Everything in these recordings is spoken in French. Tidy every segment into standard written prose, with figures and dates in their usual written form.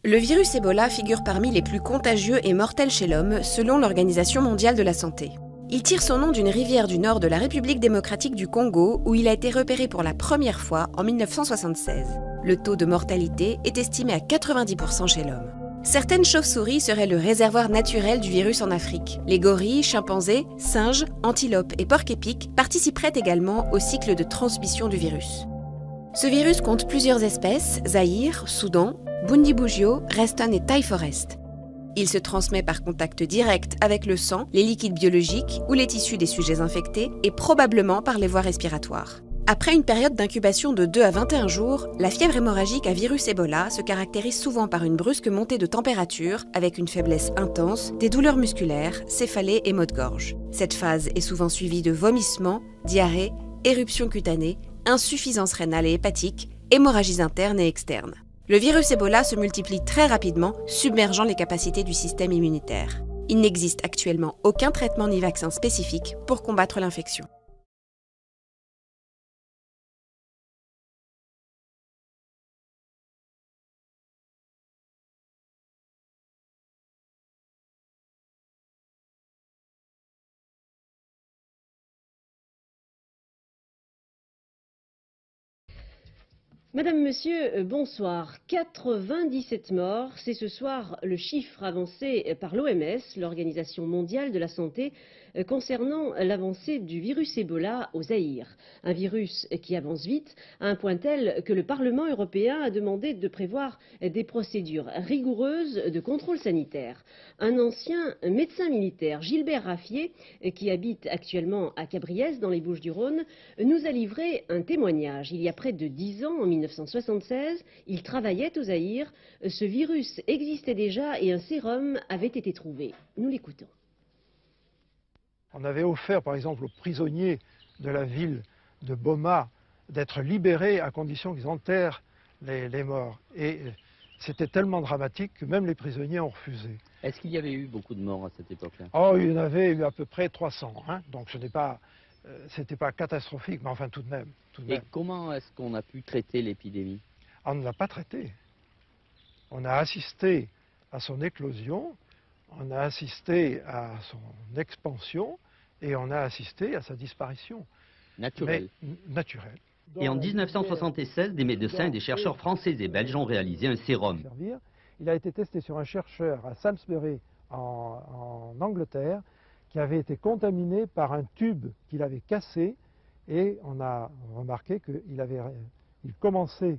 Le virus Ebola figure parmi les plus contagieux et mortels chez l'homme, selon l'Organisation mondiale de la santé. Il tire son nom d'une rivière du nord de la République démocratique du Congo, où il a été repéré pour la première fois en 1976. Le taux de mortalité est estimé à 90% chez l'homme. Certaines chauves-souris seraient le réservoir naturel du virus en Afrique. Les gorilles, chimpanzés, singes, antilopes et porcs-épics participeraient également au cycle de transmission du virus. Ce virus compte plusieurs espèces, Zaïre, Soudan, Bundi-Bugyo, Reston et Thai Forest. Il se transmet par contact direct avec le sang, les liquides biologiques ou les tissus des sujets infectés et probablement par les voies respiratoires. Après une période d'incubation de 2 à 21 jours, la fièvre hémorragique à virus Ebola se caractérise souvent par une brusque montée de température avec une faiblesse intense, des douleurs musculaires, céphalées et maux de gorge. Cette phase est souvent suivie de vomissements, diarrhées, éruptions cutanées, insuffisance rénale et hépatique, hémorragies internes et externes. Le virus Ebola se multiplie très rapidement, submergeant les capacités du système immunitaire. Il n'existe actuellement aucun traitement ni vaccin spécifique pour combattre l'infection. Madame, Monsieur, bonsoir. 97 morts, c'est ce soir le chiffre avancé par l'OMS, l'Organisation mondiale de la santé, concernant l'avancée du virus Ebola au Zaïre. Un virus qui avance vite, à un point tel que le Parlement européen a demandé de prévoir des procédures rigoureuses de contrôle sanitaire. Un ancien médecin militaire, Gilbert Raffier, qui habite actuellement à Cabriès, dans les Bouches-du-Rhône, nous a livré un témoignage. Il y a près de 10 ans, en 1976, il travaillait au Zaïre. Ce virus existait déjà et un sérum avait été trouvé. Nous l'écoutons. On avait offert, par exemple, aux prisonniers de la ville de Boma d'être libérés à condition qu'ils enterrent les morts. Et c'était tellement dramatique que même les prisonniers ont refusé. Est-ce qu'il y avait eu beaucoup de morts à cette époque-là? Oh, il y en avait eu à peu près 300, hein, donc ce n'est pas... c'était pas catastrophique, mais enfin tout de même. Et comment est-ce qu'on a pu traiter l'épidémie? On ne l'a pas traité. On a assisté à son éclosion, on a assisté à son expansion et on a assisté à sa disparition. Naturelle. Naturelle. Et en 1976, des médecins et des chercheurs français et belges ont réalisé un sérum. Il a été testé sur un chercheur à Salisbury, en Angleterre, qui avait été contaminé par un tube qu'il avait cassé, et on a remarqué qu'il commençait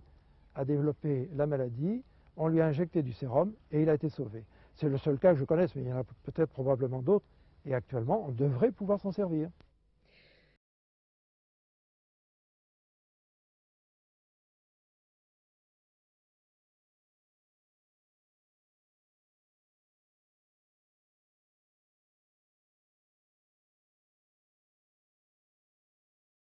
à développer la maladie. On lui a injecté du sérum et il a été sauvé. C'est le seul cas que je connaisse, mais il y en a peut-être probablement d'autres, et actuellement on devrait pouvoir s'en servir.